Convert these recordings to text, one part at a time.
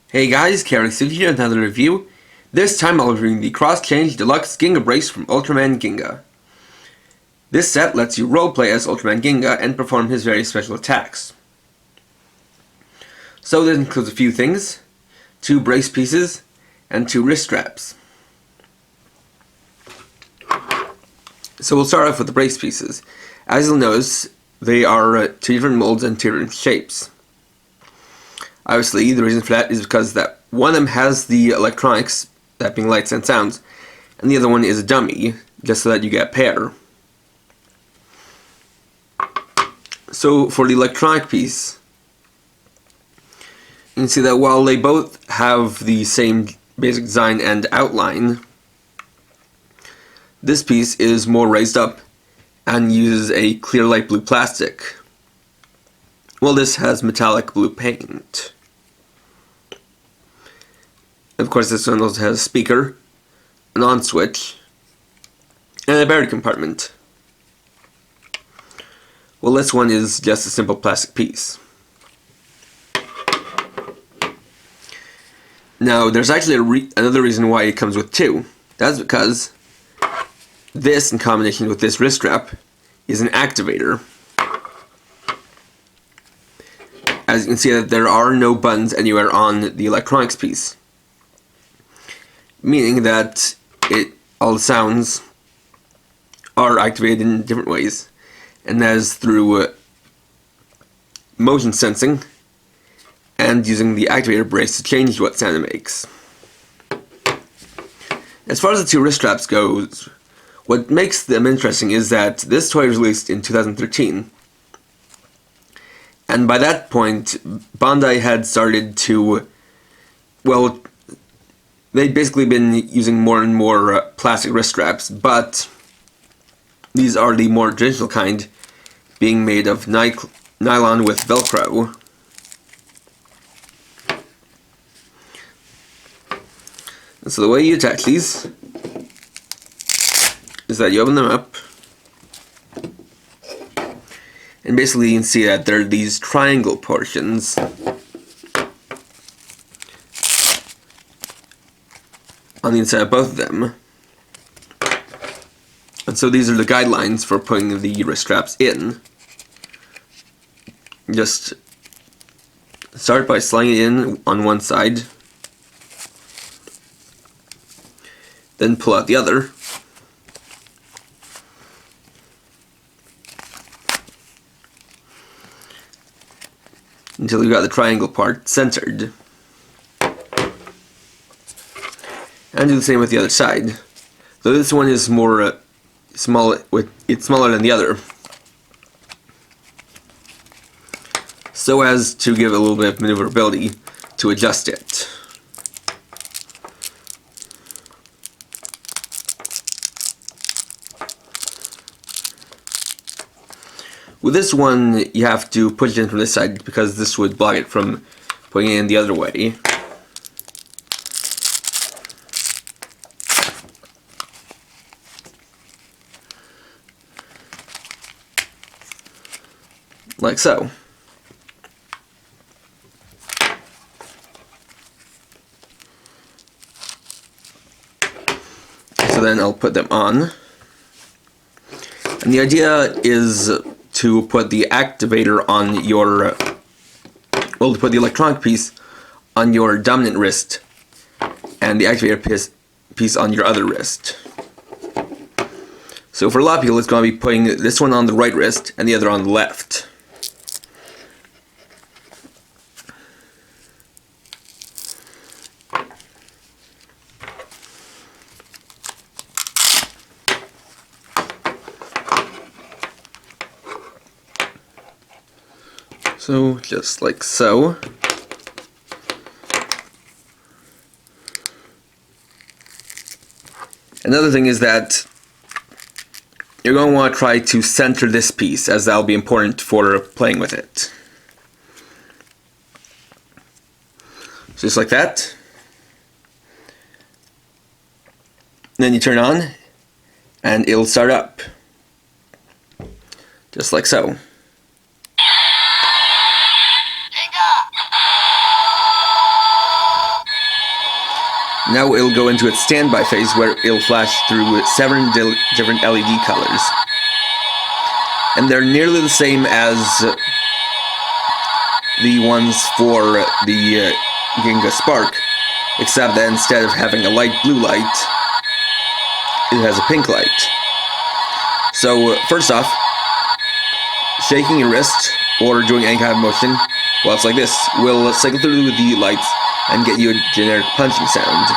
Hey guys, Carrie here with another review. This time I'll be reviewing the Cross-Change Deluxe Ginga Brace from Ultraman Ginga. This set lets you roleplay as Ultraman Ginga and perform his various special attacks. So this includes a few things: 2 brace pieces and 2 wrist straps. So we'll start off with the brace pieces. As you'll notice, they are 2 different molds and 2 different shapes. Obviously, the reason for that is because that one of them has the electronics, that being lights and sounds, and the other one is a dummy, just so that you get a pair. So for the electronic piece, you can see that while they both have the same basic design and outline, this piece is more raised up and uses a clear light blue plastic, while this has metallic blue paint. Of course, this one also has a speaker, an on switch, and a battery compartment. Well, this one is just a simple plastic piece. Now, there's actually another reason why it comes with 2. That's because this, in combination with this wrist strap, is an activator. As you can see, that there are no buttons anywhere on the electronics piece, meaning that all the sounds are activated in different ways, and that is through motion sensing and using the activator brace to change what sound it makes. As far as the 2 wrist straps goes, what makes them interesting is that this toy was released in 2013, and by that point Bandai had started to, well, they'd basically been using more and more plastic wrist straps, but these are the more traditional kind, being made of nylon with Velcro. And so the way you attach these is that you open them up, and basically you can see that there are these triangle portions on the inside of both of them. And so these are the guidelines for putting the wrist straps in. Just start by sliding it in on one side, then pull out the other, until you've got the triangle part centered. And do the same with the other side. Though this one is more it's smaller than the other, so as to give a little bit of maneuverability to adjust it. With this one, you have to push it in from this side because this would block it from putting it in the other way. Like so. So then I'll put them on. And the idea is to put the activator on your, well, to put the electronic piece on your dominant wrist and the activator piece on your other wrist. So for a lot of people, it's going to be putting this one on the right wrist and the other on the left. So, just like so. Another thing is that you're going to want to try to center this piece, as that'll be important for playing with it. Just like that. Then you turn on, and it'll start up. Just like so. Now it'll go into its standby phase where it'll flash through 7 different LED colors. And they're nearly the same as the ones for the Ginga Spark, except that instead of having a light blue light, it has a pink light. So first off, shaking your wrist or doing any kind of motion while it's like this will cycle through the lights and get you a generic punching sound.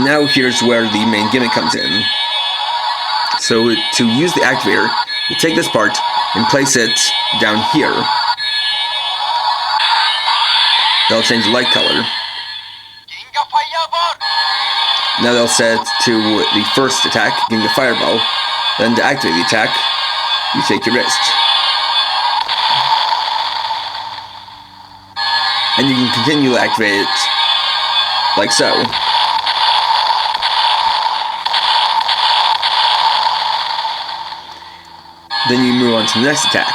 Now here's where the main gimmick comes in. So to use the activator, you take this part and place it down here. That'll change the light color. Now they'll set to the first attack, Ginga Fireball. Then to activate the attack, you shake your wrist. And you can continue to activate it like so. Then you move on to the next attack.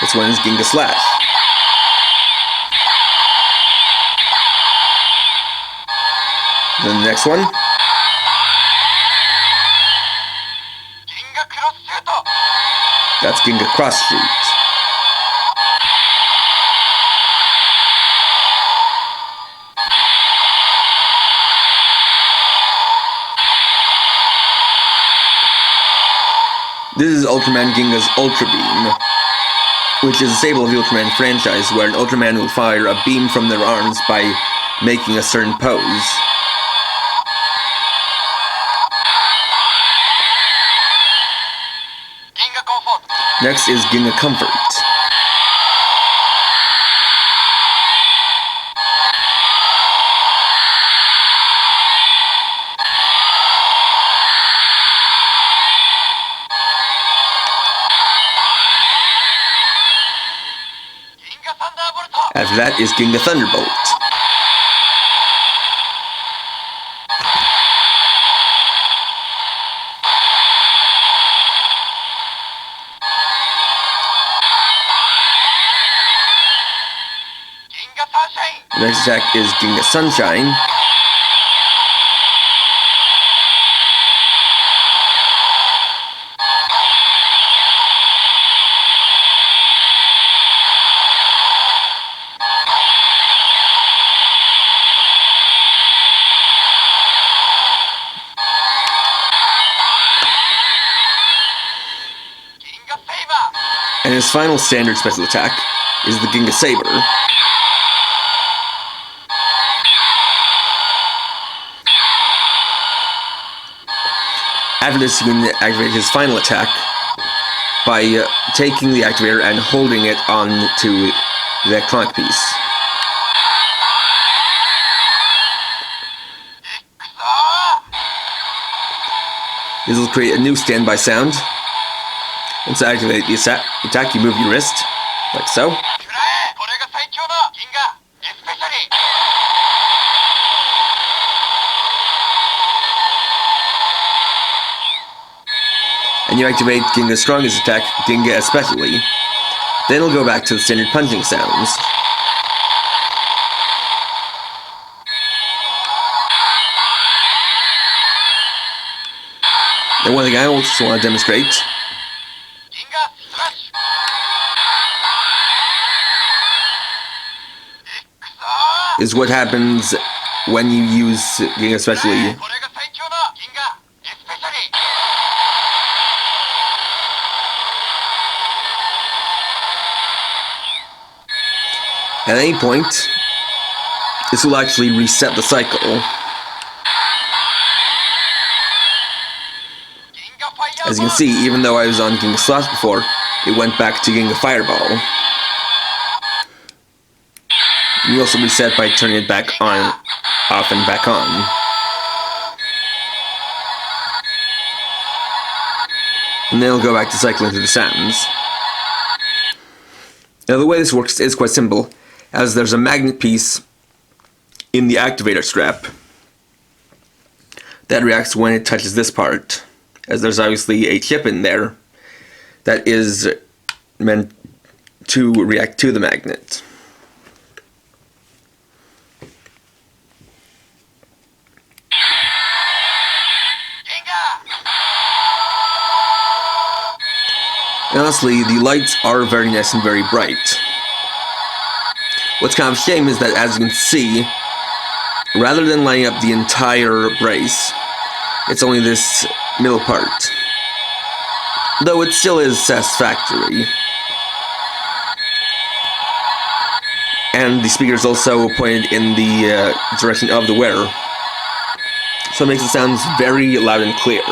This one is Ginga Slash. Then the next one. That's Ginga Cross Shoot. This is Ultraman Ginga's Ultra Beam, which is a staple of the Ultraman franchise, where an Ultraman will fire a beam from their arms by making a certain pose. Next is Ginga Comfort. After that is Ginga Thunderbolt. The next attack is Ginga Sunshine. And his final standard special attack is the Ginga Saber. After this, you can activate his final attack by taking the activator and holding it onto the electronic piece. This will create a new standby sound. And to activate the attack, you move your wrist, like so. And you activate Ginga's strongest attack, Ginga Especially. Then it'll go back to the standard punching sounds. And one thing I also want to demonstrate is what happens when you use Ginga Especially. At any point, this will actually reset the cycle. As you can see, even though I was on Ginga Slash before, it went back to Ginga Fireball. You also reset by turning it back on, off and back on. And then it'll go back to cycling through the sounds. Now the way this works is quite simple, as there's a magnet piece in the activator strap. that reacts when it touches this part, as there's obviously a chip in there that is meant to react to the magnet. And honestly, the lights are very nice and very bright. What's kind of a shame is that, as you can see, rather than lighting up the entire brace, it's only this middle part. Though it still is satisfactory. And the speaker is also pointed in the direction of the wearer, so it makes it sound very loud and clear.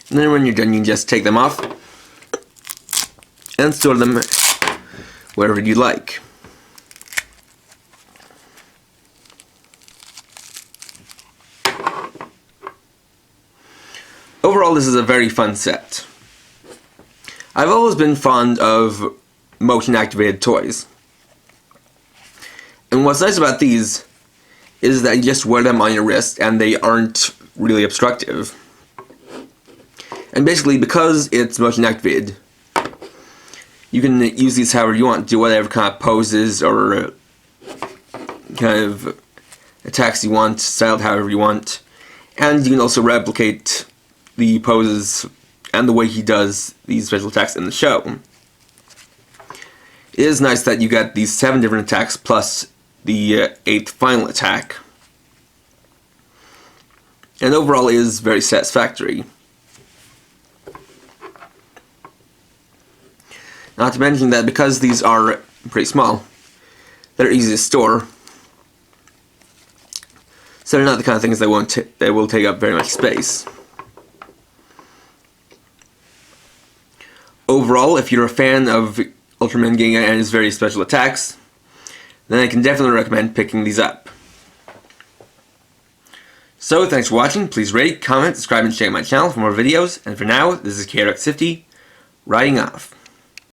And then when you're done, you can just take them off and store them wherever you like. Overall, this is a very fun set. I've always been fond of motion-activated toys. And what's nice about these is that you just wear them on your wrist and they aren't really obstructive. And basically, because it's motion-activated, you can use these however you want, do whatever kind of poses or kind of attacks you want, styled however you want. And you can also replicate the poses and the way he does these special attacks in the show. It is nice that you got these 7 different attacks plus the 8th final attack. And overall it is very satisfactory. Not to mention that because these are pretty small, they're easy to store. So they're not the kind of things that will take up very much space. Overall, if you're a fan of Ultraman Ginga and his various special attacks, then I can definitely recommend picking these up. So, thanks for watching. Please rate, comment, subscribe, and share my channel for more videos. And for now, this is KRX50, writing off.